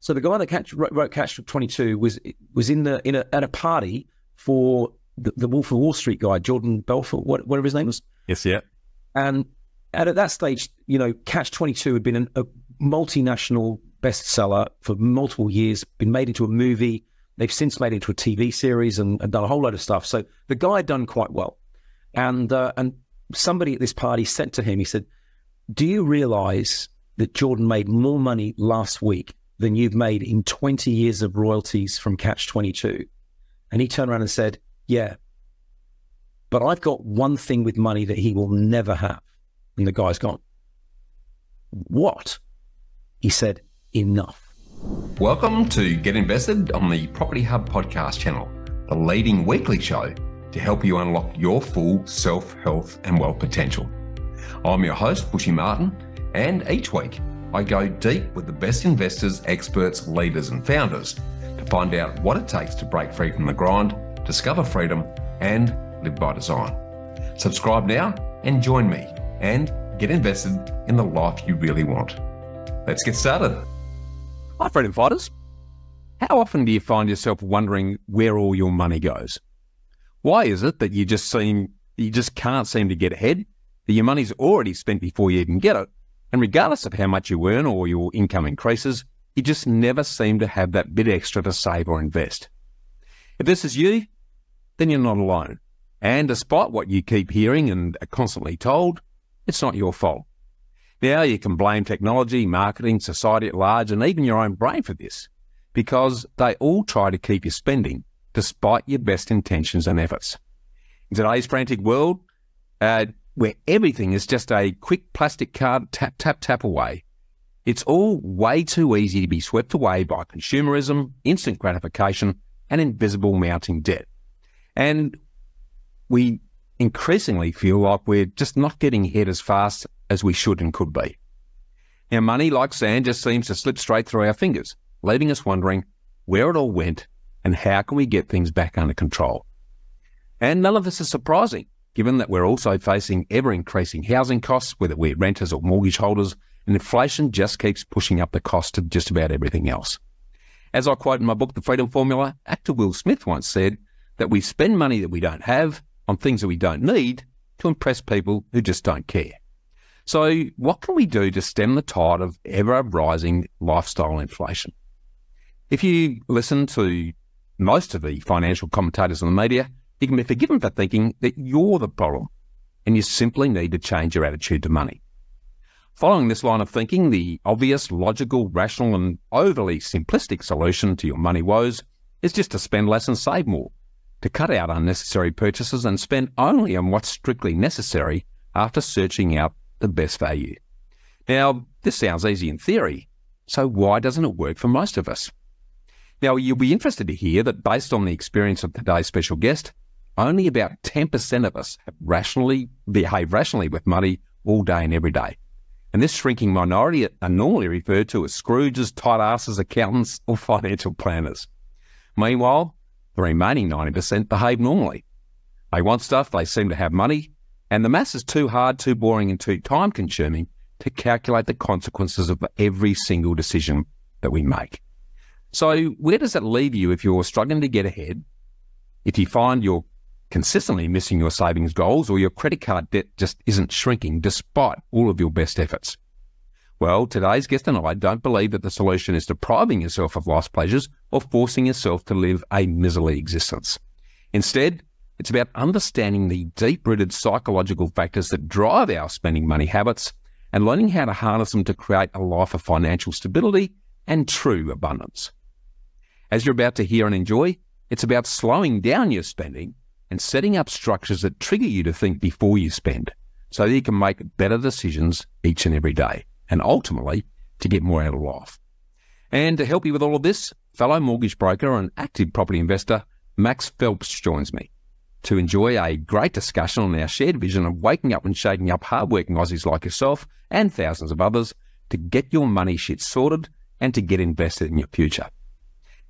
So the guy that wrote Catch 22 was at a party for the Wolf of Wall Street guy, Jordan Belfort, whatever his name was. Yes, yeah. And at that stage, Catch 22 had been a multinational bestseller for multiple years, been made into a movie. They've since made it into a TV series and done a whole load of stuff. So the guy had done quite well. And somebody at this party said to him, he said, "Do you realize that Jordan made more money last week than you've made in 20 years of royalties from Catch 22? And he turned around and said, "Yeah, but I've got one thing with money that he will never have." And the guy's gone, "What?" He said, "Enough." Welcome to Get Invested on the Property Hub podcast channel, the leading weekly show to help you unlock your full self-health and wealth potential. I'm your host, Bushy Martin, and each week I go deep with the best investors, experts, leaders and founders to find out what it takes to break free from the grind, discover freedom and live by design. Subscribe now and join me and get invested in the life you really want. Let's get started. Hi, freedom fighters. How often do you find yourself wondering where all your money goes? Why is it that you just can't seem to get ahead, that your money's already spent before you even get it, and regardless of how much you earn or your income increases, you just never seem to have that bit extra to save or invest? If this is you, then you're not alone. And despite what you keep hearing and are constantly told, it's not your fault. Now you can blame technology, marketing, society at large, and even your own brain for this, because they all try to keep you spending despite your best intentions and efforts. In today's frantic world, where everything is just a quick plastic card tap away, it's all way too easy to be swept away by consumerism, instant gratification, and invisible mounting debt. And we increasingly feel like we're just not getting ahead as fast as we should and could be. Now, money, like sand, just seems to slip straight through our fingers, leaving us wondering where it all went and how can we get things back under control. And none of this is surprising, given that we're also facing ever-increasing housing costs, whether we're renters or mortgage holders, and inflation just keeps pushing up the cost of just about everything else. As I quote in my book, The Freedom Formula, actor Will Smith once said that we spend money that we don't have on things that we don't need to impress people who just don't care. So what can we do to stem the tide of ever-rising lifestyle inflation? If you listen to most of the financial commentators in the media, you can be forgiven for thinking that you're the problem and you simply need to change your attitude to money. Following this line of thinking, the obvious, logical, rational and overly simplistic solution to your money woes is just to spend less and save more, to cut out unnecessary purchases and spend only on what's strictly necessary after searching out the best value. Now, this sounds easy in theory, so why doesn't it work for most of us? Now, you'll be interested to hear that based on the experience of today's special guest, only about 10% of us behave rationally with money all day and every day. And this shrinking minority are normally referred to as Scrooges, tight asses, accountants or financial planners. Meanwhile, the remaining 90% behave normally. They want stuff, they seem to have money, and the maths is too hard, too boring and too time-consuming to calculate the consequences of every single decision that we make. So where does that leave you if you're struggling to get ahead, if you find you're consistently missing your savings goals or your credit card debt just isn't shrinking despite all of your best efforts? Well, today's guest and I don't believe that the solution is depriving yourself of life's pleasures or forcing yourself to live a miserly existence. Instead, it's about understanding the deep-rooted psychological factors that drive our spending money habits and learning how to harness them to create a life of financial stability and true abundance. As you're about to hear and enjoy, it's about slowing down your spending and setting up structures that trigger you to think before you spend so that you can make better decisions each and every day and ultimately to get more out of life. And to help you with all of this, fellow mortgage broker and active property investor Max Phelps joins me to enjoy a great discussion on our shared vision of waking up and shaking up hardworking Aussies like yourself and thousands of others to get your money shit sorted and to get invested in your future.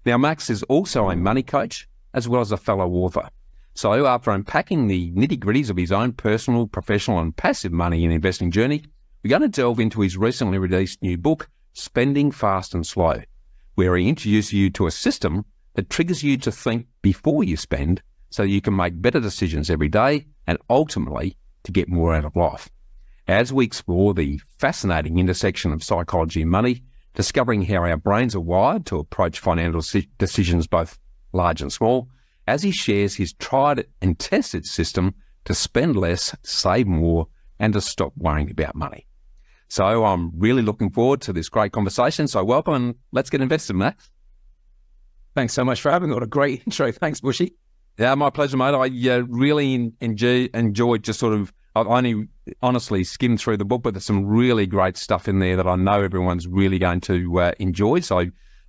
Now, Max is also a money coach as well as a fellow author. So after unpacking the nitty-gritties of his own personal, professional and passive money and investing journey, we're going to delve into his recently released new book, Spending Fast and Slow, where he introduces you to a system that triggers you to think before you spend so you can make better decisions every day and ultimately to get more out of life. As we explore the fascinating intersection of psychology and money, discovering how our brains are wired to approach financial decisions both large and small, as he shares his tried and tested system to spend less, save more, and to stop worrying about money. So I'm really looking forward to this great conversation. So welcome and let's get invested, Max. Thanks so much for having me. What a great intro. Thanks, Bushy. Yeah, my pleasure, mate. I really enjoyed just sort of, I've only honestly skimmed through the book, but there's some really great stuff in there that I know everyone's really going to enjoy. So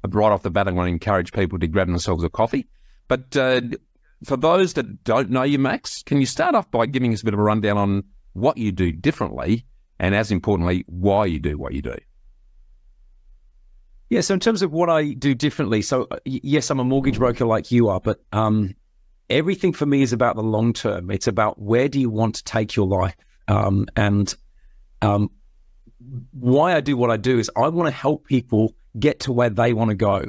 right off the bat, I want to encourage people to grab themselves a coffee. But for those that don't know you, Max, can you start off by giving us a bit of a rundown on what you do differently and, as importantly, why you do what you do? Yeah, so in terms of what I do differently, so yes, I'm a mortgage broker like you are, but everything for me is about the long term. It's about where do you want to take your life, and why I do what I do is I want to help people get to where they want to go,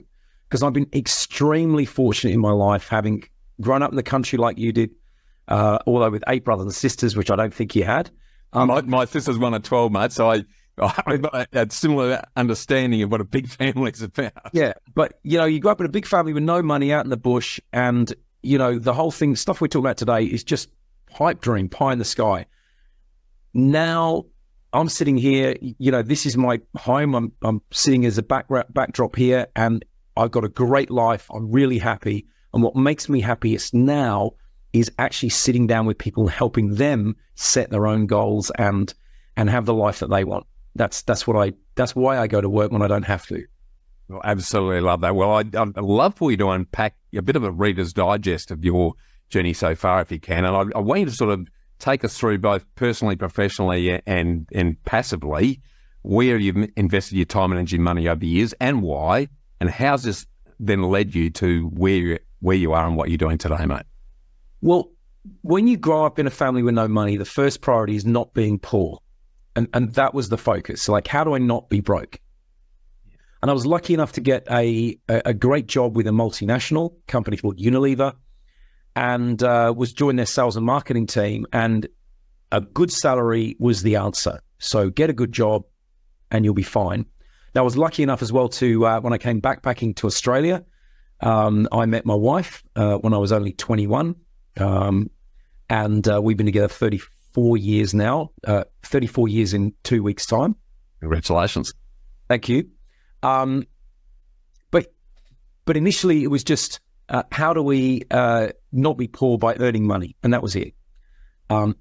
because I've been extremely fortunate in my life, having grown up in the country like you did, although with 8 brothers and sisters, which I don't think you had. My sister's one of 12, mate, so I had similar understanding of what a big family is about. Yeah, but, you know, you grew up in a big family with no money out in the bush, and, you know, the whole thing, stuff we're talking about today is just pipe dream, pie in the sky. Now I'm sitting here, you know, this is my home. I'm sitting as a backdrop here, and I've got a great life. I'm really happy. And what makes me happiest now is actually sitting down with people and helping them set their own goals and have the life that they want. That's why I go to work when I don't have to. Well, absolutely love that. Well, I'd love for you to unpack a bit of a Reader's Digest of your journey so far, if you can. And I want you to sort of take us through both personally, professionally, and passively, where you've invested your time, energy, money over the years, and why, and how's this then led you to where you are and what you're doing today, mate? Well, when you grow up in a family with no money, the first priority is not being poor. And that was the focus. So, like, how do I not be broke? And I was lucky enough to get a great job with a multinational company called Unilever, and was joined their sales and marketing team. And a good salary was the answer. So get a good job and you'll be fine. Now, I was lucky enough as well to, when I came backpacking to Australia, I met my wife when I was only 21. And we've been together 34 years now, 34 years in 2 weeks' time. Congratulations. Thank you. But initially it was just, how do we not be poor by earning money? And that was it. I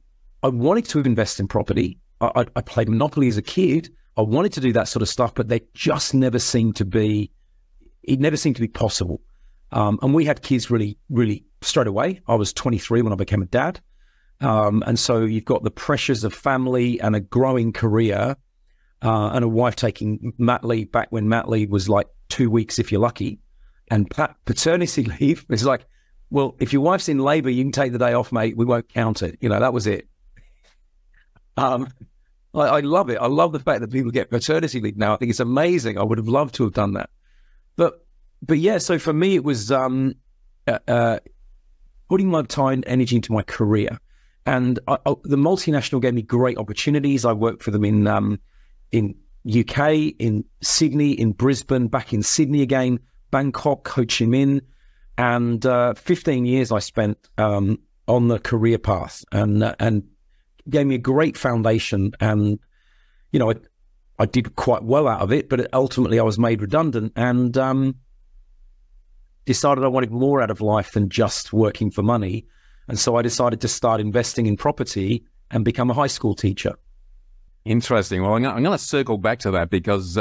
wanted to invest in property. I played Monopoly as a kid. I wanted to do that sort of stuff, but they just never seemed to be, it never seemed to be possible. And we had kids really, really straight away. I was 23 when I became a dad. And so you've got the pressures of family and a growing career, and a wife taking mat leave back when mat leave was like 2 weeks if you're lucky. And paternity leave is like, well, if your wife's in labor, you can take the day off, mate. We won't count it. You know, that was it. I love it. I love the fact that people get paternity leave now. I think it's amazing. I would have loved to have done that. But yeah, so for me, it was putting my time and energy into my career. And the multinational gave me great opportunities. I worked for them in UK, in Sydney, in Brisbane, back in Sydney again, Bangkok, Ho Chi Minh, and 15 years I spent on the career path, and gave me a great foundation. And you know, I did quite well out of it, but ultimately I was made redundant, and decided I wanted more out of life than just working for money. And so I decided to start investing in property and become a high school teacher. Interesting. Well, I'm going to circle back to that, because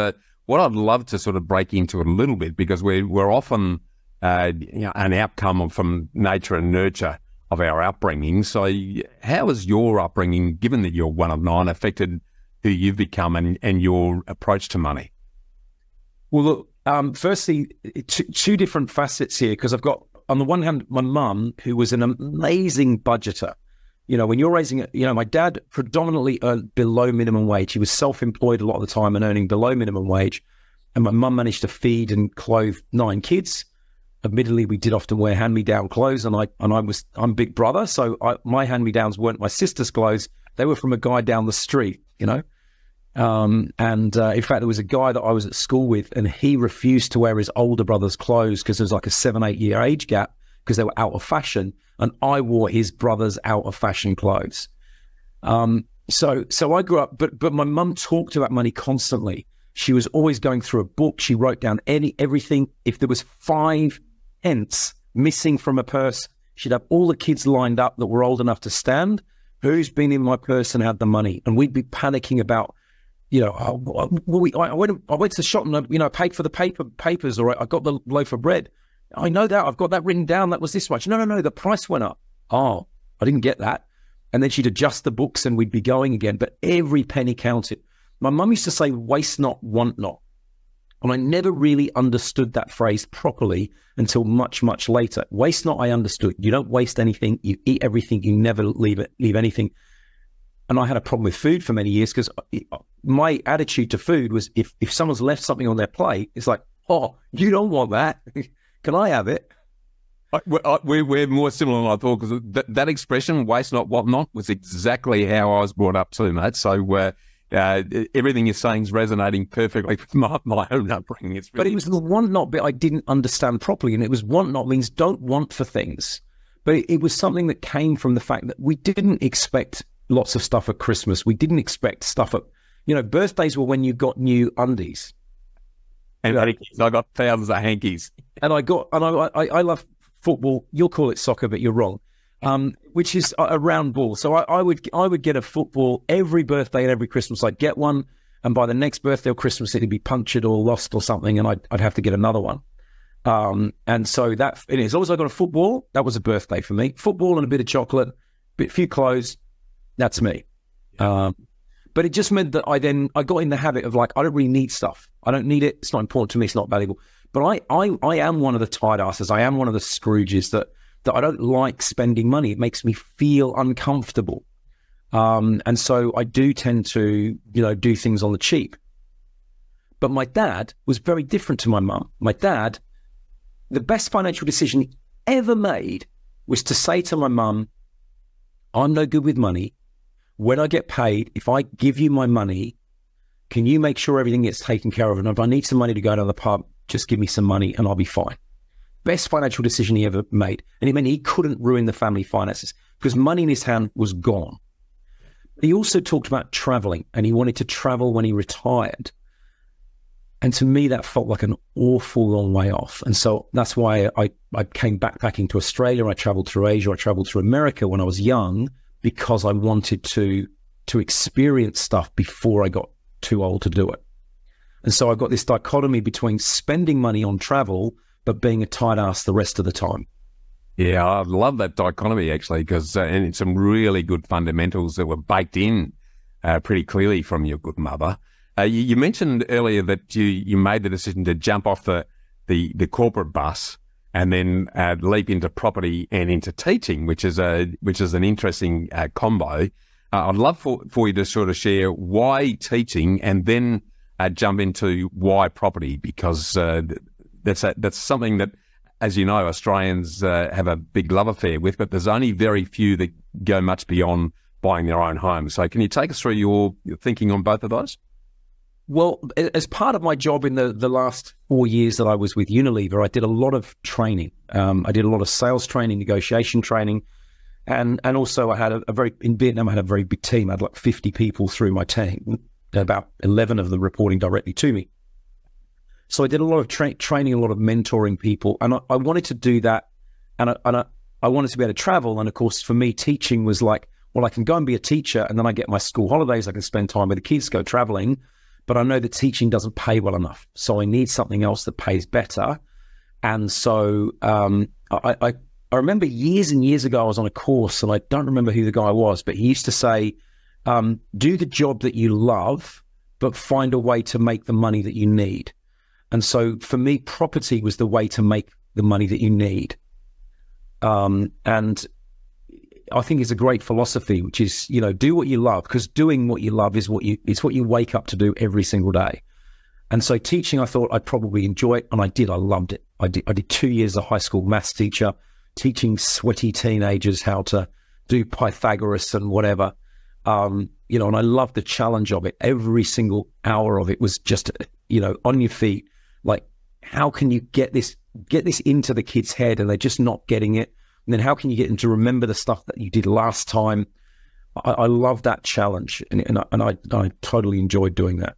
what I'd love to sort of break into it a little bit, because we're often an outcome from nature and nurture of our upbringing. So how has your upbringing, given that you're one of 9, affected who you've become and your approach to money? Well, look, firstly, two different facets here, because I've got, on the one hand, my mum, who was an amazing budgeter. You know, when you're raising, you know, my dad predominantly earned below minimum wage. He was self-employed a lot of the time and earning below minimum wage. and my mum managed to feed and clothe 9 kids. Admittedly, we did often wear hand-me-down clothes, and I'm big brother, so my hand-me-downs weren't my sister's clothes. They were from a guy down the street, you know. In fact, there was a guy that I was at school with, and he refused to wear his older brother's clothes because there was like a 7-8 year age gap because they were out of fashion, and I wore his brother's out of fashion clothes. So I grew up, but my mum talked about money constantly. She was always going through a book. She wrote down everything. If there was 5 pence missing from a purse, she'd have all the kids lined up that were old enough to stand. Who's been in my purse and had the money? And we'd be panicking about, you know, I went to the shop and I paid for the papers, or I got the loaf of bread. I know that, I've got that written down. That was this much. No, the price went up. Oh, I didn't get that. And then she'd adjust the books and we'd be going again. But every penny counted. My mum used to say, waste not, want not. And I never really understood that phrase properly until much, much later. Waste not, I understood. You don't waste anything. You eat everything. You never leave anything. And I had a problem with food for many years because my attitude to food was if someone's left something on their plate, it's like, oh, you don't want that. Can I have it? We're more similar than I thought, because that expression, waste not, want not, was exactly how I was brought up too, mate. So everything you're saying is resonating perfectly with my own upbringing. But it was the want not bit I didn't understand properly, and it was want not means don't want for things. But it was something that came from the fact that we didn't expect lots of stuff at Christmas. We didn't expect stuff at, birthdays were when you got new undies. And hankies. I got thousands of hankies. And I love football. You'll call it soccer, but you're wrong. Which is a round ball. So I would get a football every birthday and every Christmas. I'd get one, and by the next birthday or Christmas, it'd be punctured or lost or something, and I'd have to get another one. And so as long as I got a football, that was a birthday for me. Football and a bit of chocolate, a few clothes, that's me. But it just meant that I got in the habit of like, I don't really need stuff. I don't need it. It's not important to me. It's not valuable. But I am one of the tight asses. I am one of the Scrooges that I don't like spending money. It makes me feel uncomfortable. And so I do tend to, do things on the cheap. But my dad was very different to my mum. My dad, the best financial decision he ever made was to say to my mum, I'm no good with money. When I get paid, if I give you my money, can you make sure everything gets taken care of? And if I need some money to go to the pub, just give me some money and I'll be fine. Best financial decision he ever made. And it meant he couldn't ruin the family finances because money in his hand was gone. He also talked about traveling, and he wanted to travel when he retired. And to me, that felt like an awful long way off. And so that's why I came backpacking to Australia. I traveled through Asia. I traveled through America when I was young because I wanted to experience stuff before I got too old to do it. And so I've got this dichotomy between spending money on travel but being a tight ass the rest of the time. Yeah, I love that dichotomy, actually, because and it's some really good fundamentals that were baked in pretty clearly from your good mother. You mentioned earlier that you made the decision to jump off the corporate bus and then leap into property and into teaching, which is an interesting combo. I'd love for you to sort of share why teaching and then jump into why property, because that's something that, as you know, Australians have a big love affair with, but there's only very few that go much beyond buying their own home. So can you take us through your thinking on both of those? Well, as part of my job in the last 4 years that I was with Unilever, I did a lot of training. I did a lot of sales training, negotiation training, and also I had in Vietnam, I had a very big team. I had like 50 people through my team, about 11 of them reporting directly to me. So I did a lot of training, a lot of mentoring people, and I wanted to do that, and I wanted to be able to travel. And of course, for me, teaching was like, well, I can go and be a teacher, and then I get my school holidays. I can spend time with the kids, go traveling. But I know that teaching doesn't pay well enough, so I need something else that pays better. And so I remember years and years ago, I was on a course, and I don't remember who the guy was, but he used to say, do the job that you love, but find a way to make the money that you need. And so for me, property was the way to make the money that you need. And I think it's a great philosophy, which is, do what you love, because doing what you love is what you wake up to do every single day. And so teaching, I thought I'd probably enjoy it, and I did. I loved it. I did 2 years as a high school maths teacher, teaching sweaty teenagers how to do Pythagoras and whatever. And I loved the challenge of it. Every single hour of it was just, on your feet. Like, how can you get this into the kid's head and they're just not getting it? And then how can you get them to remember the stuff that you did last time? I love that challenge, and I totally enjoyed doing that.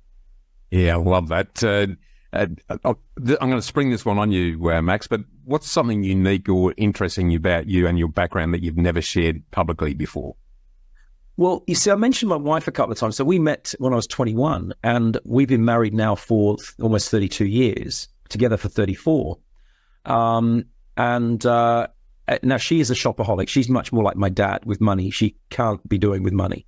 Yeah, I love that. I'm going to spring this one on you, Max, but what's something unique or interesting about you and your background that you've never shared publicly before? Well, you see, I mentioned my wife a couple of times. So we met when I was 21, and we've been married now for almost 32 years, together for 34. Now she is a shopaholic. She's much more like my dad with money. She can't be doing with money.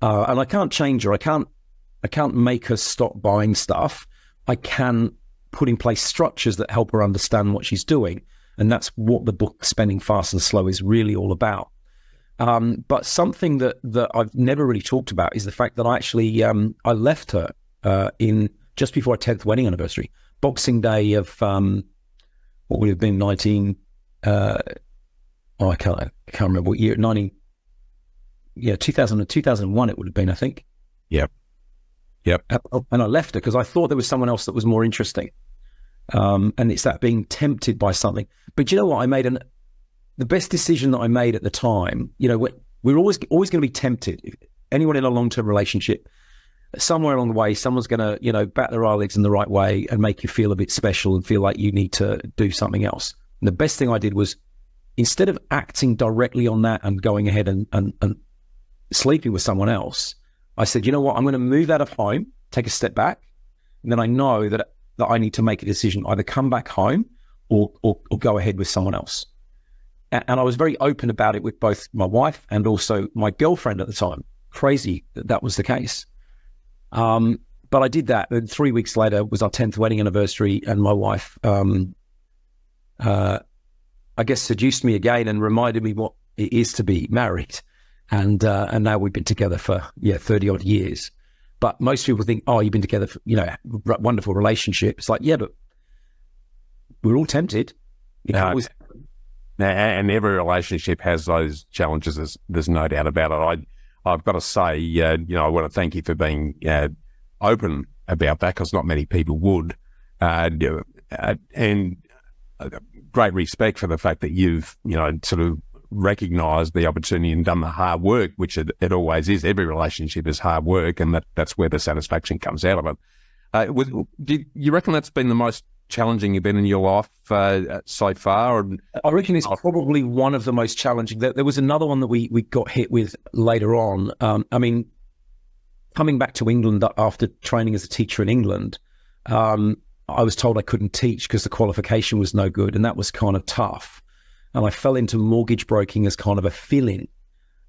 And I can't change her. I can't make her stop buying stuff. I can put in place structures that help her understand what she's doing. And that's what the book Spending Fast and Slow is really all about. But something that I've never really talked about is the fact that I actually, I left her in just before our 10th wedding anniversary, Boxing Day of, what would have been 19, I can't remember what year, 2001 it would have been, I think. Yep. And I left her because I thought there was someone else that was more interesting. And it's that being tempted by something. But you know what? The best decision that I made at the time, we're always going to be tempted. If anyone in a long-term relationship, somewhere along the way, someone's going to, bat their eyelids in the right way and make you feel a bit special and feel like you need to do something else. And the best thing I did was, instead of acting directly on that and going ahead and sleeping with someone else, I said, you know what, I'm going to move out of home, take a step back, and then I know that I need to make a decision, either come back home or go ahead with someone else. And I was very open about it with both my wife and also my girlfriend at the time. Crazy that was the case. But I did that. And 3 weeks later was our 10th wedding anniversary, and my wife, I guess, seduced me again and reminded me what it is to be married. And now we've been together for 30 odd years. But most people think, oh, you've been together for, wonderful relationship. It's like, yeah, but we're all tempted. And every relationship has those challenges. There's no doubt about it. I've got to say, I want to thank you for being open about that, because not many people would. And great respect for the fact that you've, sort of recognised the opportunity and done the hard work, which it always is. Every relationship is hard work, and that's where the satisfaction comes out of it. Do you reckon that's been the most challenging event in your life so far? Or, I reckon it's probably one of the most challenging. There was another one that we got hit with later on. Coming back to England after training as a teacher in England, I was told I couldn't teach because the qualification was no good, and that was kind of tough. And I fell into mortgage broking as kind of a fill-in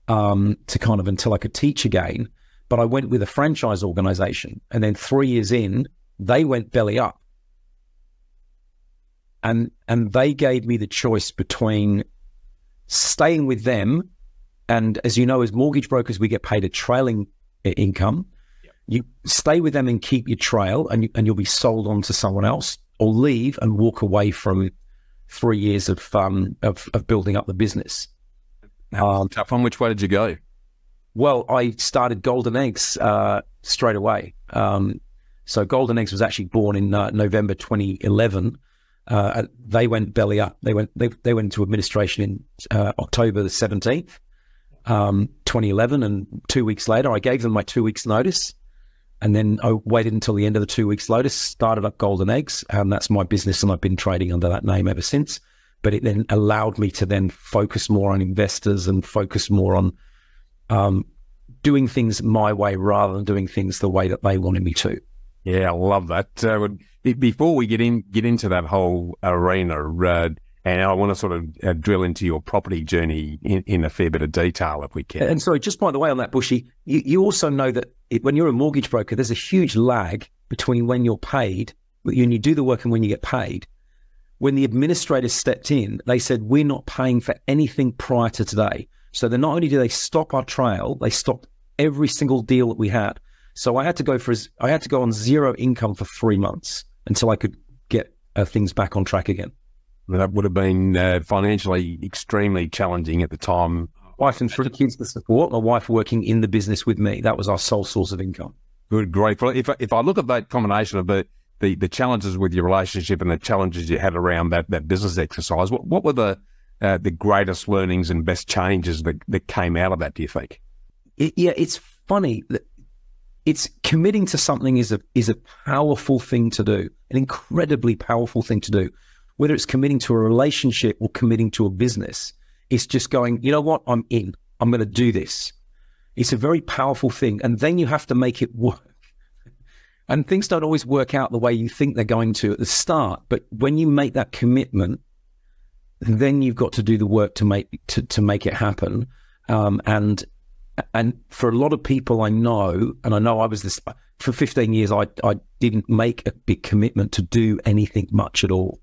to kind of until I could teach again. But I went with a franchise organization, and then 3 years in, they went belly up. And they gave me the choice between staying with them, and as you know, as mortgage brokers, we get paid a trailing income. Yep. You stay with them and keep your trail, and you'll be sold on to someone else, or leave and walk away from 3 years of building up the business. Tough one. Which way did you go? Well, I started Golden Eggs straight away. So Golden Eggs was actually born in November 2011. They went belly up. They went into administration in October the 17th, 2011, and 2 weeks later, I gave them my 2 weeks notice, and then I waited until the end of the 2 weeks notice, started up Golden Eggs, and that's my business, and I've been trading under that name ever since. But it then allowed me to then focus more on investors and focus more on doing things my way rather than doing things the way that they wanted me to. Yeah, I love that. Before we get into that whole arena, and I want to sort of drill into your property journey in a fair bit of detail, if we can. And sorry, just by the way on that, Bushy, you also know that when you're a mortgage broker, there's a huge lag between when you're paid, when you do the work, and when you get paid. When the administrators stepped in, they said, we're not paying for anything prior to today. So not only do they stop our trail, they stopped every single deal that we had. So I had to go on zero income for 3 months until I could get things back on track again. Well, that would have been financially extremely challenging at the time. Wife and 3 kids to support. My wife working in the business with me. That was our sole source of income. Good, great. If I look at that combination of the challenges with your relationship and the challenges you had around that business exercise, what were the greatest learnings and best changes that came out of that, do you think? It's funny that it's committing to something is a powerful thing to do, an incredibly powerful thing to do. Whether it's committing to a relationship or committing to a business, it's just going, you know what, I'm in. I'm going to do this. It's a very powerful thing. And then you have to make it work. And things don't always work out the way you think they're going to at the start. But when you make that commitment, then you've got to do the work to make it happen. And for a lot of people I know, and I know I was this for 15 years, I didn't make a big commitment to do anything much at all.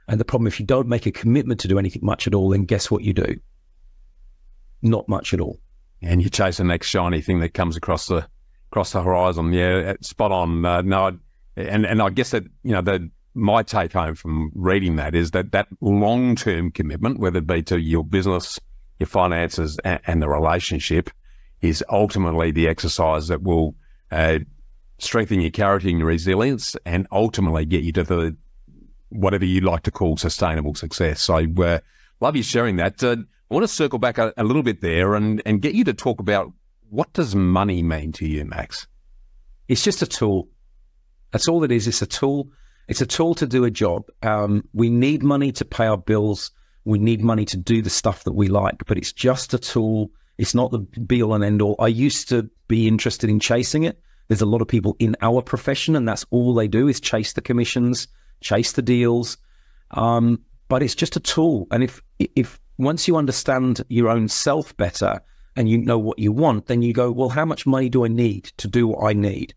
And the problem, if you don't make a commitment to do anything much at all, then guess what you do? Not much at all. And you chase the next shiny thing that comes across the horizon. Yeah, spot on. No, and I guess that, you know, my take home from reading that is that long-term commitment, whether it be to your business, your finances, and the relationship, is ultimately the exercise that will strengthen your character and your resilience, and ultimately get you to the whatever you like to call sustainable success. So love you sharing that. I want to circle back a little bit there and get you to talk about, what does money mean to you, Max? It's just a tool. That's all it is. It's a tool. It's a tool to do a job. We need money to pay our bills. We need money to do the stuff that we like, but it's just a tool. It's not the be all and end all. I used to be interested in chasing it. There's a lot of people in our profession, and that's all they do is chase the commissions, chase the deals. But it's just a tool. And if once you understand your own self better and you know what you want, then you go, well, how much money do I need to do what I need?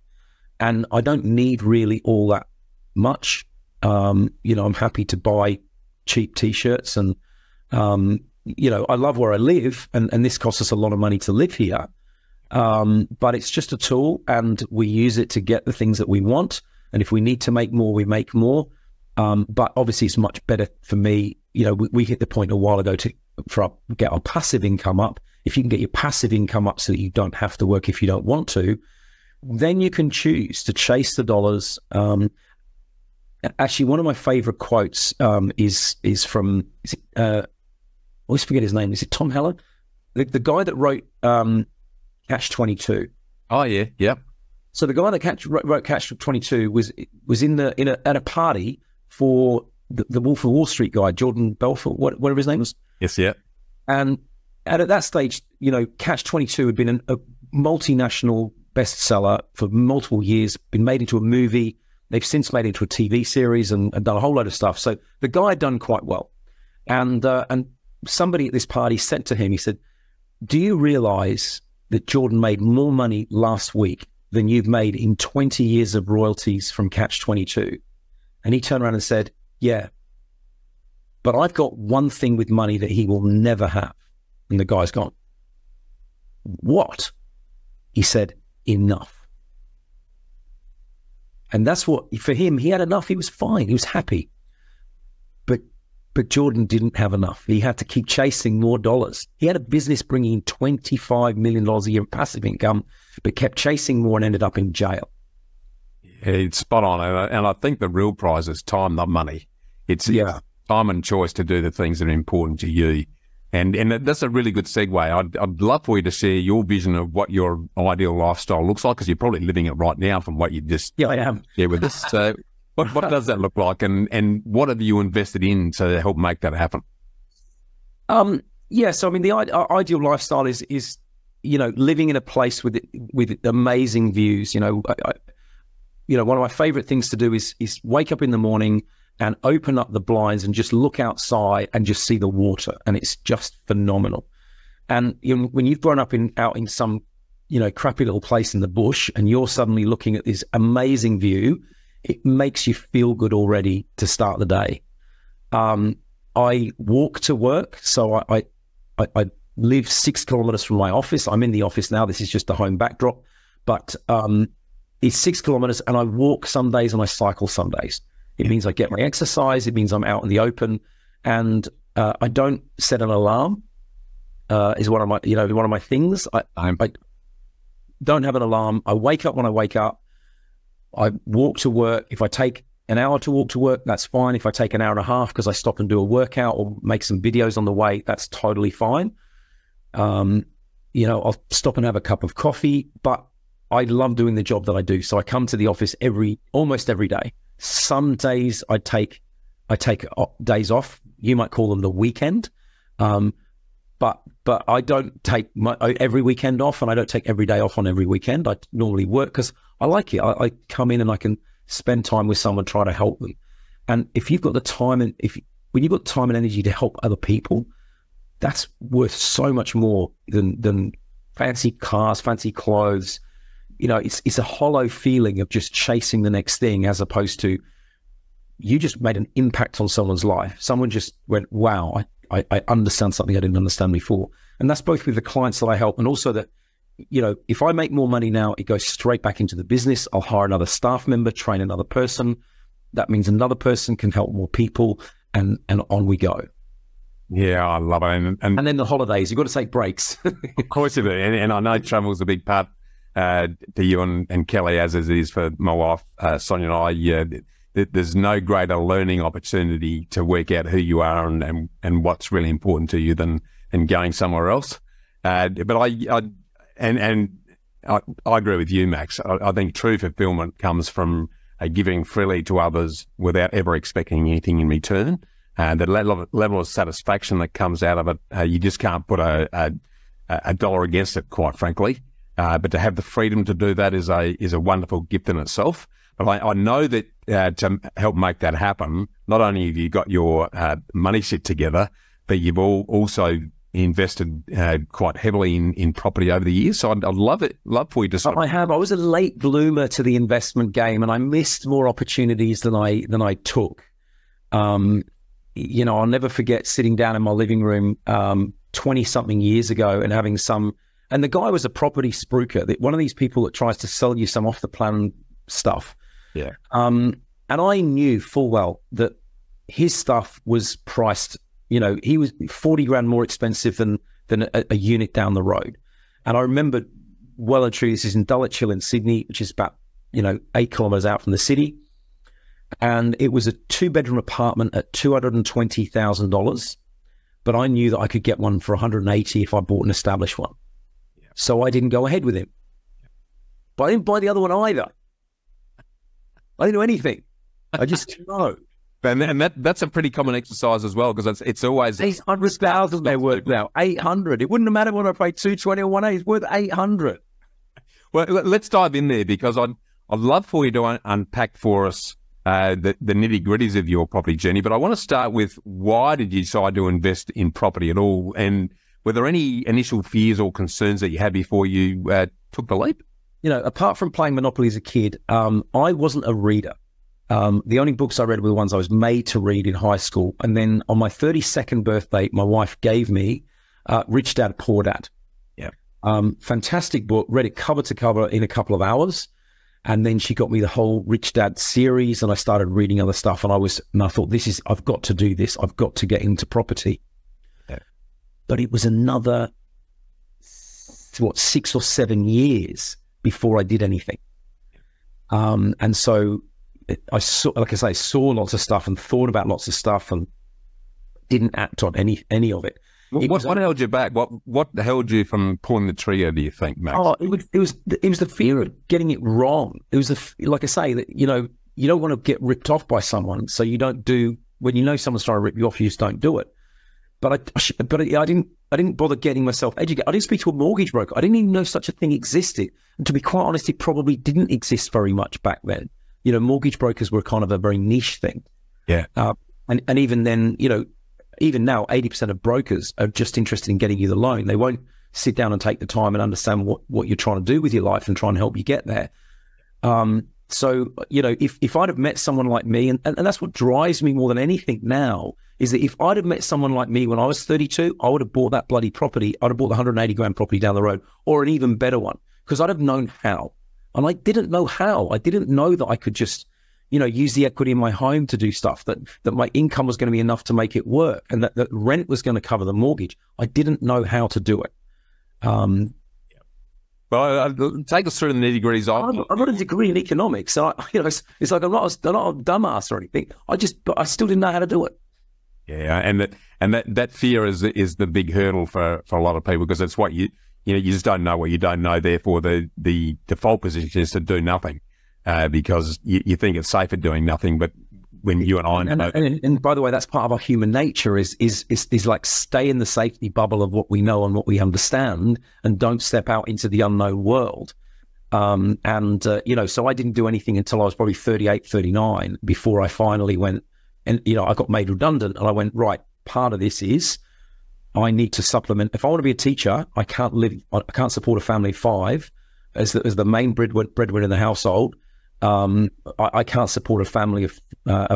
And I don't need really all that much. You know, I'm happy to buy cheap t-shirts and, you know, I love where I live, and this costs us a lot of money to live here. But it's just a tool, and we use it to get the things that we want. And if we need to make more, we make more. But obviously it's much better for me. You know, we hit the point a while ago to get our passive income up. If you can get your passive income up so that you don't have to work if you don't want to, then you can choose to chase the dollars. Actually, one of my favorite quotes is from, I always forget his name. Is it Tom Heller? The guy that wrote Catch 22. Oh, yeah. Yep. So the guy that wrote Catch 22 was at a party for the Wolf of Wall Street guy, Jordan Belfort, whatever his name was. Yes, yeah. And at that stage, you know, Catch 22 had been a multinational bestseller for multiple years, been made into a movie. They've since made it into a TV series and done a whole load of stuff. So the guy had done quite well. And somebody at this party said to him, he said, do you realize that Jordan made more money last week than you've made in 20 years of royalties from Catch 22? And he turned around and said, yeah, but I've got one thing with money that he will never have. And the guy's gone, what? He said, enough. And that's what, for him, he had enough. He was fine. He was happy. But Jordan didn't have enough. He had to keep chasing more dollars. He had a business bringing in $25 million a year in passive income, but kept chasing more and ended up in jail. Yeah, it's spot on. And I think the real prize is time, not money. It's time and choice to do the things that are important to you. And that's a really good segue. I'd love for you to share your vision of what your ideal lifestyle looks like, because you're probably living it right now from what you just I am. shared with us. So what does that look like, and what have you invested in to help make that happen? So I mean, the ideal lifestyle is you know, living in a place with amazing views. You know, one of my favorite things to do is wake up in the morning and open up the blinds and just look outside and just see the water, and it's just phenomenal. And you know, when you've grown up out in some, you know, crappy little place in the bush, and you're suddenly looking at this amazing view, it makes you feel good already to start the day. I walk to work, so I live 6 kilometers from my office. I'm in the office now. This is just a home backdrop, but it's 6 kilometers, and I walk some days and I cycle some days. It means I get my exercise. It means I'm out in the open, and I don't set an alarm. Is one of my things. I don't have an alarm. I wake up when I wake up. I walk to work. If I take an hour to walk to work, that's fine. If I take an hour and a half because I stop and do a workout or make some videos on the way, that's totally fine. I'll stop and have a cup of coffee, but I love doing the job that I do. So I come to the office almost every day. Some days I take days off. You might call them the weekend. But I don't take every weekend off, and I don't take every day off on every weekend. I normally work because I like it. I come in and I can spend time with someone, try to help them. And if you've got the time when you've got time and energy to help other people, that's worth so much more than fancy cars, fancy clothes. It's a hollow feeling of just chasing the next thing, as opposed to you just made an impact on someone's life. Someone just went, wow, I understand something I didn't understand before. And that's both with the clients that I help, and also that, if I make more money now, it goes straight back into the business. I'll hire another staff member, train another person. That means another person can help more people, and on we go. Yeah, I love it. And then the holidays, you've got to take breaks. Of course you do. And I know travel's a big part to you and Kelly, as it is for my wife, Sonia and I. Yeah, there's no greater learning opportunity to work out who you are and what's really important to you than going somewhere else. But I agree with you, Max. I think true fulfillment comes from giving freely to others without ever expecting anything in return. The level of satisfaction that comes out of it, you just can't put a dollar against it, quite frankly. But to have the freedom to do that is a wonderful gift in itself. But I know that to help make that happen, not only have you got your money set together, but you've also invested quite heavily in property over the years. So I'd love for you to. I was a late bloomer to the investment game, and I missed more opportunities than I took. I'll never forget sitting down in my living room 20-something years ago and having and the guy was a property spruiker, one of these people that tries to sell you some off-the-plan stuff. Yeah. And I knew full well that his stuff was priced, he was 40 grand more expensive than a unit down the road. And I remember well and truly, this is in Dulwich Hill in Sydney, which is about, 8 kilometers out from the city. And it was a 2-bedroom apartment at $220,000. But I knew that I could get one for 180 if I bought an established one. Yeah. So I didn't go ahead with him. But I didn't buy the other one either. I didn't do anything. I just know. And that's a pretty common exercise as well, because it's always 800,000 they're worth now. 800. It wouldn't have mattered when I paid 220 or 180. It's worth 800. Well, let's dive in there, because I'd love for you to unpack for us the nitty gritties of your property journey. But I want to start with, why did you decide to invest in property at all? And were there any initial fears or concerns that you had before you took the leap? Apart from playing Monopoly as a kid, I wasn't a reader. The only books I read were the ones I was made to read in high school. And then on my 32nd birthday, my wife gave me Rich Dad, Poor Dad. Yeah. Fantastic book, read it cover to cover in a couple of hours. And then she got me the whole Rich Dad series, and I started reading other stuff. And I thought, I've got to do this. I've got to get into property. Yeah. But it was another, 6 or 7 years before I did anything. And so I saw lots of stuff and thought about lots of stuff and didn't act on any of it. What held you back? What held you from pulling the trigger, do you think, Max? Oh, it was the fear of getting it wrong. It was like I say, that you don't want to get ripped off by someone, so you don't do, when someone's trying to rip you off, you just don't do it. But I didn't bother getting myself educated. I didn't speak to a mortgage broker. I didn't even know such a thing existed. And to be quite honest, it probably didn't exist very much back then. Mortgage brokers were kind of a very niche thing. Yeah. And even then, even now, 80% of brokers are just interested in getting you the loan. They won't sit down and take the time and understand what you're trying to do with your life and try and help you get there. So, if I'd have met someone like me, and that's what drives me more than anything now, is that if I'd have met someone like me when I was 32, I would have bought that bloody property. I'd have bought the 180 grand property down the road, or an even better one, because I'd have known how. And I didn't know how. I didn't know that I could just, use the equity in my home to do stuff, that my income was going to be enough to make it work, and that rent was going to cover the mortgage. I didn't know how to do it. Well, take us through the nitty-gritties. I've got a degree in economics, so it's like I'm not a dumbass or anything. But I still didn't know how to do it. Yeah, and that fear is the big hurdle for a lot of people, because it's what you just don't know what you don't know. Therefore, the default position is to do nothing, because you think it's safer doing nothing. But when you and I know, and by the way, that's part of our human nature is like stay in the safety bubble of what we know and what we understand, and don't step out into the unknown world. So I didn't do anything until I was probably 38, 39 before I finally went, and I got made redundant, and I went, right, part of this is I need to supplement. If I want to be a teacher, I can't support a family of 5 as the main breadwinner in the household. I can't support a family of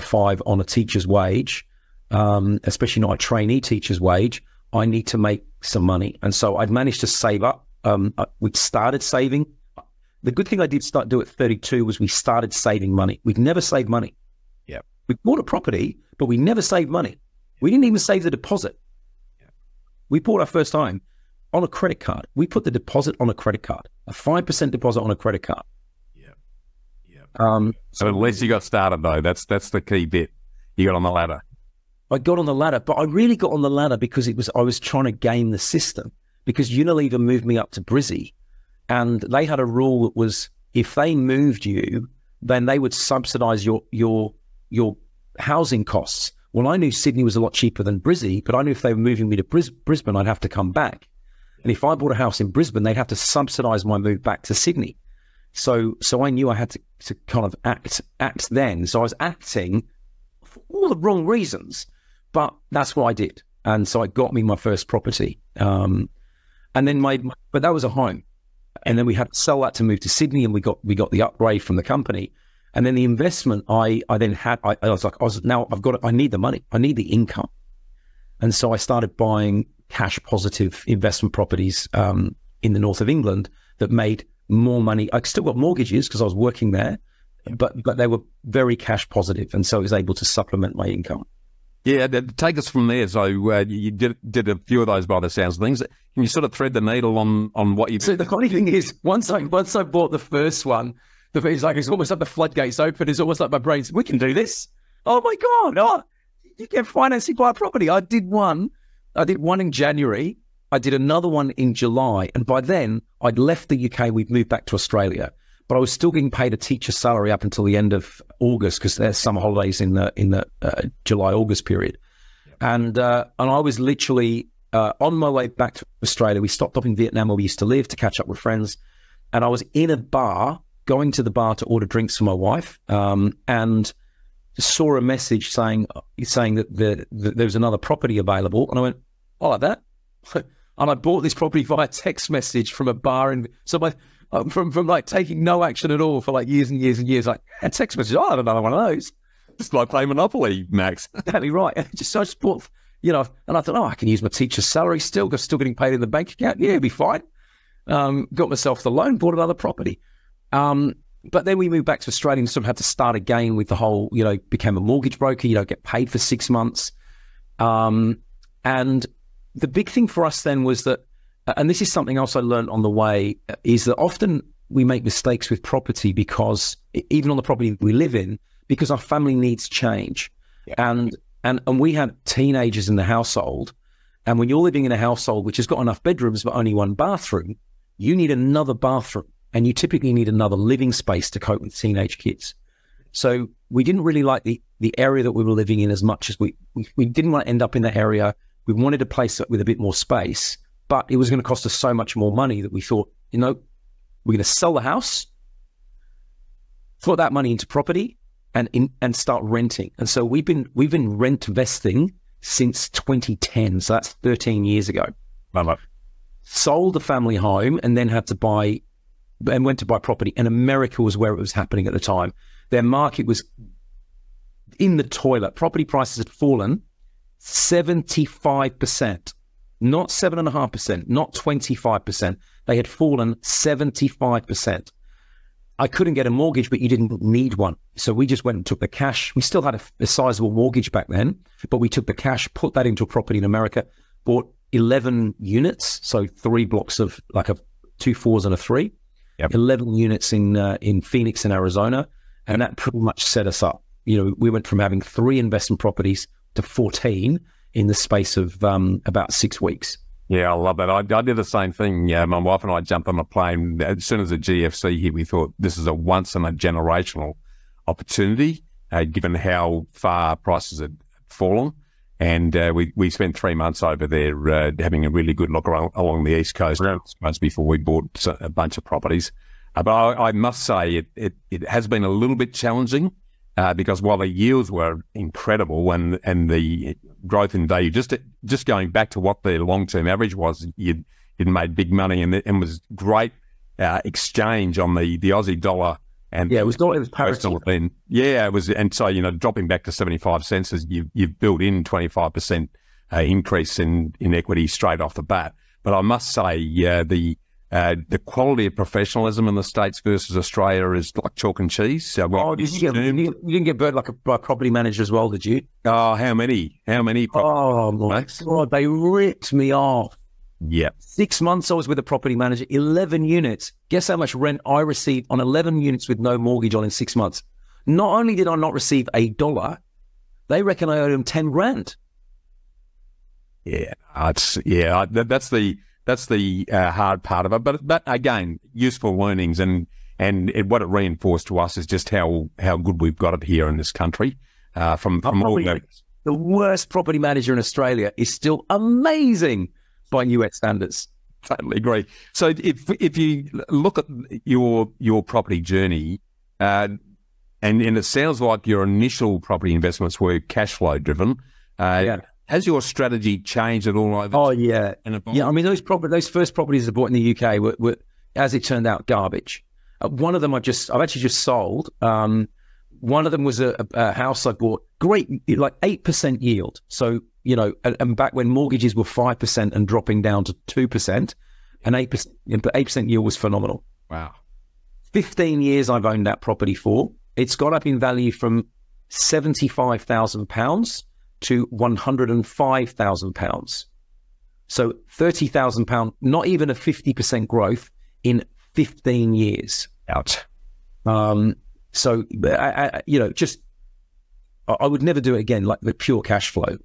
5 on a teacher's wage, especially not a trainee teacher's wage. I need to make some money. And so I'd managed to save up. We'd started saving. The good thing I did do at 32 was we started saving money. We'd never saved money. Yeah. We bought a property, but we never saved money. We didn't even save the deposit. Yeah. We bought our first home on a credit card. We put the deposit on a credit card, a 5% deposit on a credit card. So at least you got started, though. That's the key bit. You got on the ladder. I got on the ladder, but I really got on the ladder because I was trying to game the system, because Unilever moved me up to Brizzy, and they had a rule that was, if they moved you, then they would subsidise your housing costs. Well, I knew Sydney was a lot cheaper than Brizzy, but I knew if they were moving me to Brisbane, I'd have to come back. And if I bought a house in Brisbane, they'd have to subsidise my move back to Sydney. So I knew I had to kind of act then. So I was acting for all the wrong reasons, but that's what I did. And so it got me my first property. And then but that was a home. And then we had to sell that to move to Sydney, and we got the upgrade from the company. And then the investment I need the money. I need the income. And so I started buying cash positive investment properties in the north of England that made more money. I still got mortgages because I was working there, but they were very cash positive, and so I was able to supplement my income. Yeah, take us from there. So you did a few of those by the sounds of things. Can you sort of thread the needle on what you? So the funny thing is, once I bought the first one, it's almost like the floodgates open. It's almost like my brain said, "We can do this." Oh my god! Oh, you get financing by a property. I did one in January. I did another one in July, and by then I'd left the UK. We'd moved back to Australia, but I was still getting paid a teacher's salary up until the end of August, because there's summer holidays in the July-August period. And I was literally on my way back to Australia. We stopped up in Vietnam where we used to live to catch up with friends, and I was in a bar, going to the bar to order drinks for my wife, and saw a message saying that there was another property available, and I went, I like that. And I bought this property via text message from a bar, from like taking no action at all for like years and years and years. Like a text message, I had another one of those. Just like playing Monopoly, Max. Exactly right. And I just bought, and I thought, I can use my teacher's salary still, because still getting paid in the bank account. Yeah, it'll be fine. Got myself the loan, bought another property. But then we moved back to Australia and sort of had to start again with the whole, became a mortgage broker. You don't get paid for 6 months. And the big thing for us then was that, and this is something else I learned on the way, is that often we make mistakes with property, because even on the property we live in, because our family needs change. Yeah. And we had teenagers in the household. And when you're living in a household which has got enough bedrooms but only one bathroom, you need another bathroom, and you typically need another living space to cope with teenage kids. So we didn't really like the area that we were living in as much as we didn't want to end up in that area. We wanted a place with a bit more space, but it was going to cost us so much more money that we thought, we're going to sell the house, put that money into property, and start renting. And so we've been rent investing since 2010. So that's 13 years ago. Mama. Sold the family home and then went to buy property. And America was where it was happening at the time. Their market was in the toilet. Property prices had fallen 75%, not 7.5%, not 25%. They had fallen 75%. I couldn't get a mortgage, but you didn't need one. So we just went and took the cash. We still had a sizable mortgage back then, but we took the cash, put that into a property in America, bought 11 units. So 3 blocks of like 2 4s and a 3, 11 units in Phoenix in Arizona. And that pretty much set us up. You know, we went from having 3 investment properties to 14 in the space of about 6 weeks. Yeah, I love that. I did the same thing. Yeah, my wife and I jumped on a plane. As soon as the GFC hit, we thought this is a once-in-a-generational opportunity, given how far prices had fallen. And we spent 3 months over there having a really good look along the East Coast before we bought a bunch of properties. But I must say it has been a little bit challenging because while the yields were incredible and the growth in value, just going back to what the long-term average was, you'd made big money and was great exchange on the Aussie dollar. And it was parity. Yeah, it was, and so dropping back to 75 cents, is you've built in 25% increase in equity straight off the bat. But I must say, the quality of professionalism in the States versus Australia is like chalk and cheese. So, you didn't get burnt by a property manager as well, did you? Oh, how many? Oh, my God, they ripped me off. Yeah. 6 months I was with a property manager, 11 units. Guess how much rent I received on 11 units with no mortgage on in 6 months? Not only did I not receive $1, they reckon I owed them 10 grand. Yeah, that's the hard part of it. But again, useful learnings and what it reinforced to us is just how good we've got it here in this country. From all the worst property manager in Australia is still amazing by US standards. Totally agree. So if you look at your property journey, and it sounds like your initial property investments were cash flow driven. Has your strategy changed at all over? Oh yeah, yeah. I mean, those first properties I bought in the UK were, as it turned out, garbage. One of them I've actually just sold. One of them was a house I bought, great, like 8% yield. So and back when mortgages were 5% and dropping down to 2%, and 8% yield was phenomenal. Wow. 15 years I've owned that property for. It's got up in value from £75,000 to £105,000. So £30,000, not even a 50% growth in 15 years. Out. So I would never do it again, like the pure cash flow.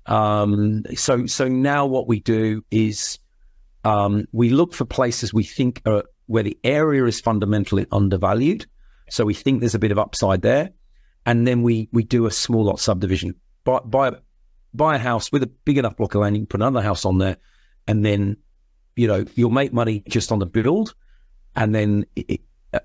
So now what we do is we look for places we think are where the area is fundamentally undervalued. So we think there's a bit of upside there. And then we do a small lot subdivision. Buy a house with a big enough block of land, you can put another house on there, and then, you'll make money just on the build, and then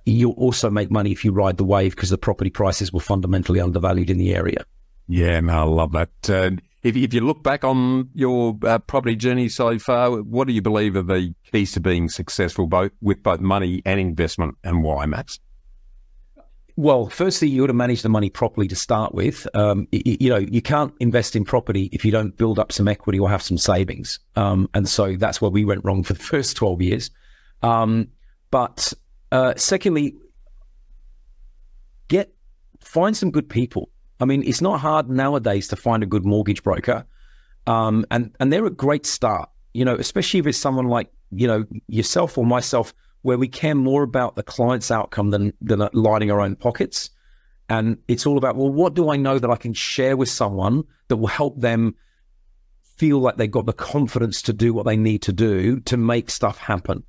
you'll also make money if you ride the wave because the property prices were fundamentally undervalued in the area. Yeah, no, I love that. If you look back on your property journey so far, what do you believe are the keys to being successful with both money and investment, and why, Max? Well, firstly, you got to manage the money properly to start with. You can't invest in property if you don't build up some equity or have some savings. And so that's where we went wrong for the first 12 years. But secondly, find some good people. I mean, it's not hard nowadays to find a good mortgage broker. And they're a great start, especially if it's someone like, yourself or myself, where we care more about the client's outcome than lining our own pockets. And it's all about, well, what do I know that I can share with someone that will help them feel like they've got the confidence to do what they need to do to make stuff happen.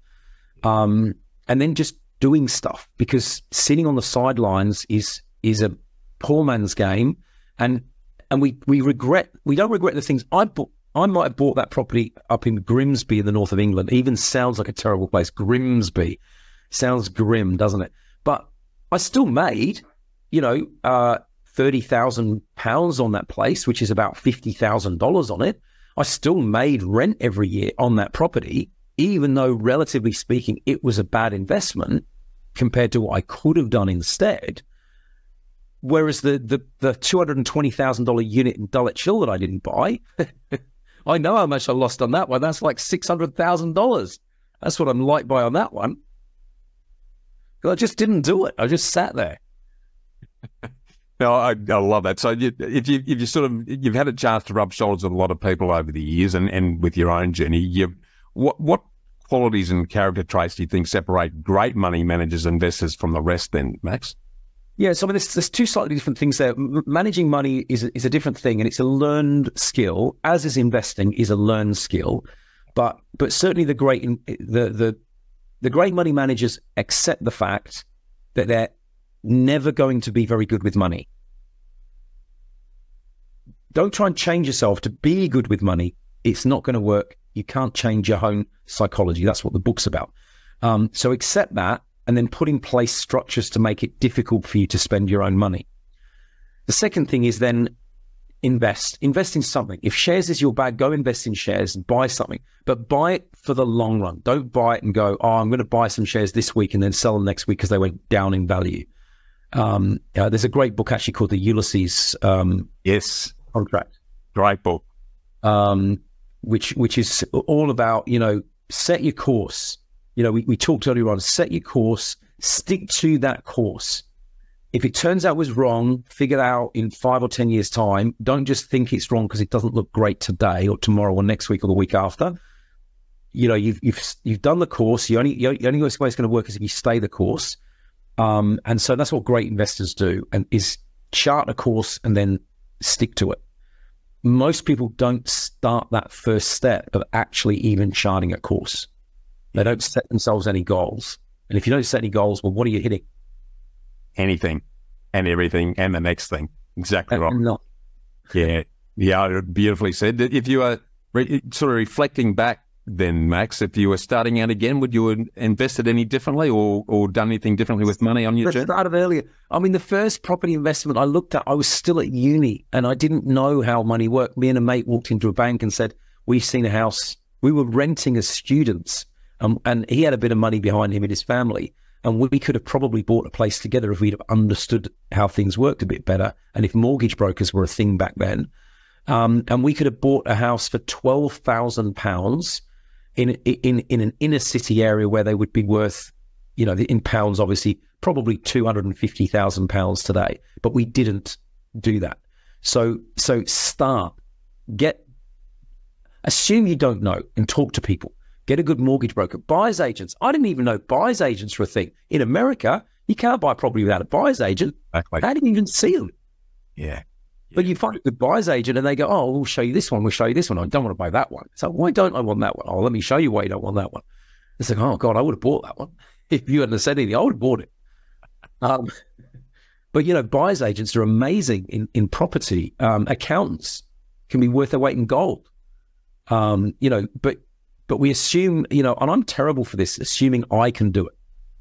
And then just doing stuff, because sitting on the sidelines is a poor man's game. And we don't regret the things I might have bought that property up in Grimsby in the north of England. It even sounds like a terrible place. Grimsby. Sounds grim, doesn't it? But I still made, £30,000 on that place, which is about $50,000 on it. I still made rent every year on that property, even though, relatively speaking, it was a bad investment compared to what I could have done instead. Whereas the $220,000 unit in Dulwich Hill that I didn't buy, I know how much I lost on that one. That's like $600,000. That's what I'm light by on that one. I just didn't do it. I just sat there. No, I love that. So if you've had a chance to rub shoulders with a lot of people over the years, and with your own journey, what qualities and character traits do you think separate great money managers, investors from the rest? Then, Max. Yeah, so I mean, there's two slightly different things there. Managing money is a different thing, and it's a learned skill, as is investing is a learned skill. But certainly the great money managers accept the fact that they're never going to be very good with money. Don't try and change yourself to be good with money. It's not going to work. You can't change your own psychology. That's what the book's about. So accept that, and then put in place structures to make it difficult for you to spend your own money. The second thing is then invest in something. If shares is your bag, go invest in shares and buy something, but buy it for the long run. Don't buy it and go, oh, I'm going to buy some shares this week and then sell them next week because they went down in value. There's a great book actually called the Ulysses Yes Contract. Great book. Which is all about, set your course. We talked earlier on, set your course, stick to that course. If it turns out was wrong, figure it out in 5 or 10 years' time. Don't just think it's wrong because it doesn't look great today or tomorrow or next week or the week after. You've done the course. The only way it's going to work is if you stay the course. And so that's what great investors do, and is chart a course and then stick to it. Most people don't start that first step of actually even charting a course. They don't set themselves any goals. And if you don't set any goals, well, what are you hitting? Anything and everything and the next thing. Exactly right. Not. Yeah, beautifully said. If you are sort of reflecting back then, Max, if you were starting out again, would you have invested any differently or done anything differently with money on your journey? I started earlier. I mean, the first property investment I looked at, I was still at uni and I didn't know how money worked. Me and a mate walked into a bank and said, we've seen a house. We were renting as students, and he had a bit of money behind him in his family. And we could have probably bought a place together if we'd have understood how things worked a bit better. And if mortgage brokers were a thing back then, and we could have bought a house for £12,000 in an inner city area where they would be worth, in pounds, obviously, probably £250,000 today. But we didn't do that. So assume you don't know and talk to people. Get a good mortgage broker. Buyer's agents. I didn't even know buyer's agents were a thing. In America, you can't buy property without a buyer's agent. Exactly. How do you even see them? Yeah. But you find a good buyer's agent and they go, oh, we'll show you this one. We'll show you this one. I don't want to buy that one. So why don't I want that one? Oh, let me show you why you don't want that one. It's like, oh, God, I would have bought that one. If you hadn't said anything, I would have bought it. But, buyer's agents are amazing in property. Accountants can be worth their weight in gold. But we assume, and I'm terrible for this, assuming I can do it.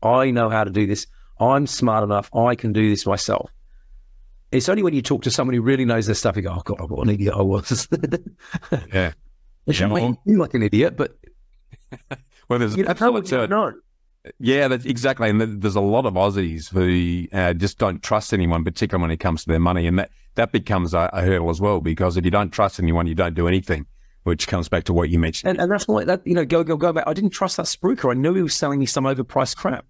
I know how to do this. I'm smart enough. I can do this myself. It's only when you talk to someone who really knows their stuff, you go, oh, God, what an idiot I was. Yeah. It should make you like an idiot, but... Well, there's Yeah, that's exactly. And there's a lot of Aussies who just don't trust anyone, particularly when it comes to their money. And that becomes a hurdle as well, because if you don't trust anyone, you don't do anything. Which comes back to what you mentioned. And that's why go back. I didn't trust that spruiker. I knew he was selling me some overpriced crap.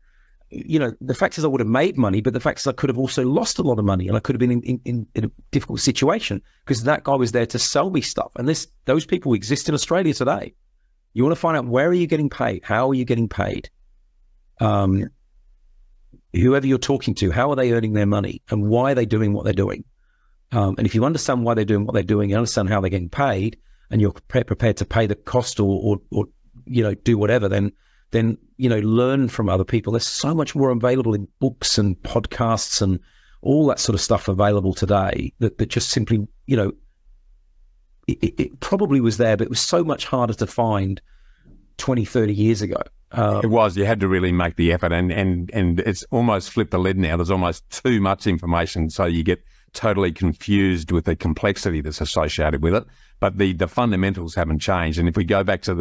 The fact is I would have made money, but the fact is I could have also lost a lot of money, and I could have been in a difficult situation because that guy was there to sell me stuff. And those people exist in Australia today. You want to find out, where are you getting paid? How are you getting paid? Whoever you're talking to, how are they earning their money, and why are they doing what they're doing? And if you understand why they're doing what they're doing, you understand how they're getting paid, and you're prepared to pay the cost or do whatever, then learn from other people. There's so much more available in books and podcasts and all that sort of stuff available today that just simply, it probably was there, but it was so much harder to find 20, 30 years ago. It was. You had to really make the effort, and it's almost flipped the lid now. There's almost too much information, so you get totally confused with the complexity that's associated with it. But the fundamentals haven't changed. And if we go back to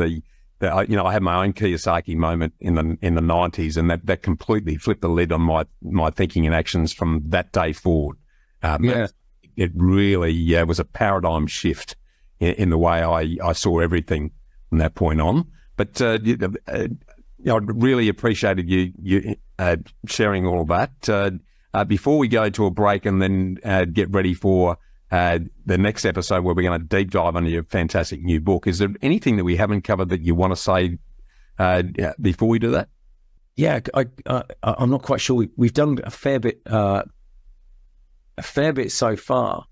I had my own Kiyosaki moment in the 90s, and that completely flipped the lid on my thinking and actions from that day forward. It really was a paradigm shift in the way I saw everything from that point on. But I really appreciated you sharing all of that. Before we go to a break and then get ready for the next episode where we're going to deep dive into your fantastic new book, is there anything that we haven't covered that you want to say before we do that? Yeah, I'm not quite sure. We've done a fair bit so far.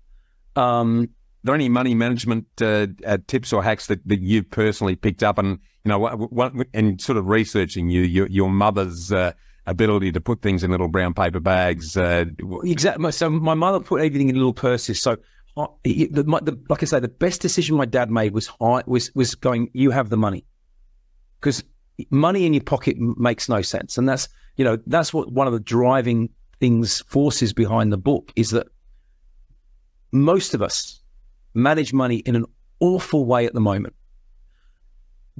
Are there any money management tips or hacks that you've personally picked up, and and sort of researching your mother's ability to put things in little brown paper bags? Exactly. So my mother put everything in little purses. So, like I say, the best decision my dad made was going, you have the money, because money in your pocket makes no sense, and that's what one of the driving forces behind the book is that most of us manage money in an awful way at the moment.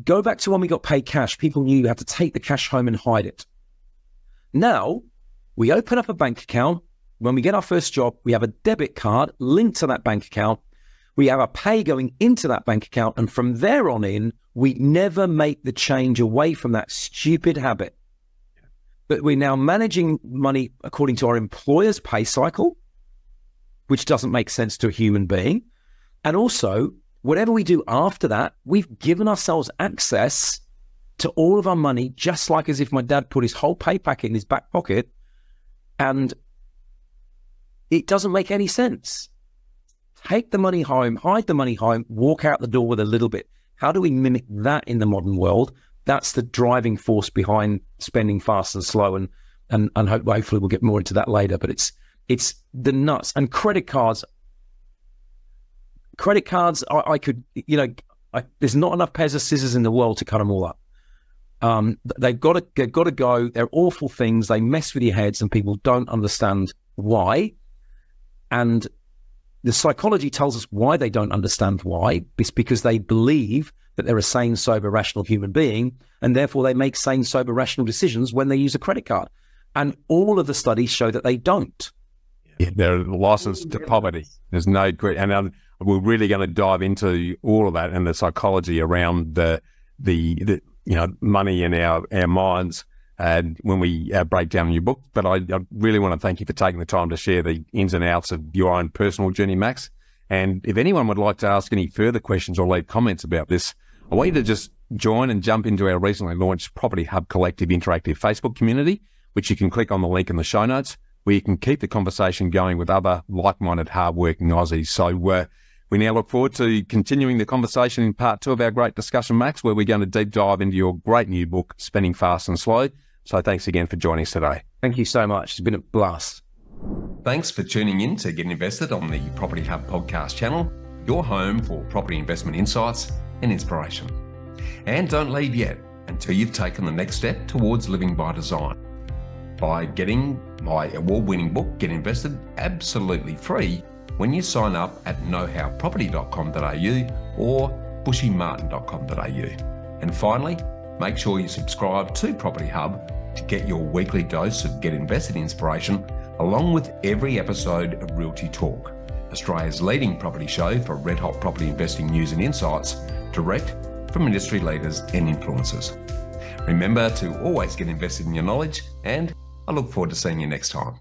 Go back to when we got paid cash. People knew you had to take the cash home and hide it. Now, we open up a bank account. When we get our first job, we have a debit card linked to that bank account. We have a pay going into that bank account. And from there on in, we never make the change away from that stupid habit. But we're now managing money according to our employer's pay cycle, which doesn't make sense to a human being. And also, whatever we do after that, we've given ourselves access to all of our money, just like as if my dad put his whole pay packet in his back pocket, and it doesn't make any sense. Take the money home, hide the money home, walk out the door with a little bit. How do we mimic that in the modern world? That's the driving force behind spending fast and slow, and hopefully we'll get more into that later. But it's the nuts. And credit cards. I could, there's not enough pairs of scissors in the world to cut them all up. They've got to go. They're awful things. They mess with your heads, and people don't understand why. And the psychology tells us why they don't understand why. It's because they believe that they're a sane, sober, rational human being, and therefore they make sane, sober, rational decisions when they use a credit card. And all of the studies show that they don't. Yeah, they're licensed to poverty. There's no credit, and we're really going to dive into all of that and the psychology around the money in our minds when we break down your book. But I really want to thank you for taking the time to share the ins and outs of your own personal journey, Max. And if anyone would like to ask any further questions or leave comments about this, I want you to just join and jump into our recently launched Property Hub Collective interactive Facebook community, which you can click on the link in the show notes, where you can keep the conversation going with other like-minded, hard-working Aussies. So we now look forward to continuing the conversation in part 2 of our great discussion, Max, where we're going to deep dive into your great new book, Spending Fast and Slow. So thanks again for joining us today. Thank you so much. It's been a blast. Thanks for tuning in to Get Invested on the Property Hub podcast channel, your home for property investment insights and inspiration. And don't leave yet until you've taken the next step towards living by design by getting my award-winning book, Get Invested, absolutely free when you sign up at knowhowproperty.com.au or bushymartin.com.au. And finally, make sure you subscribe to Property Hub to get your weekly dose of Get Invested inspiration, along with every episode of Realty Talk, Australia's leading property show for red-hot property investing news and insights, direct from industry leaders and influencers. Remember to always get invested in your knowledge, and I look forward to seeing you next time.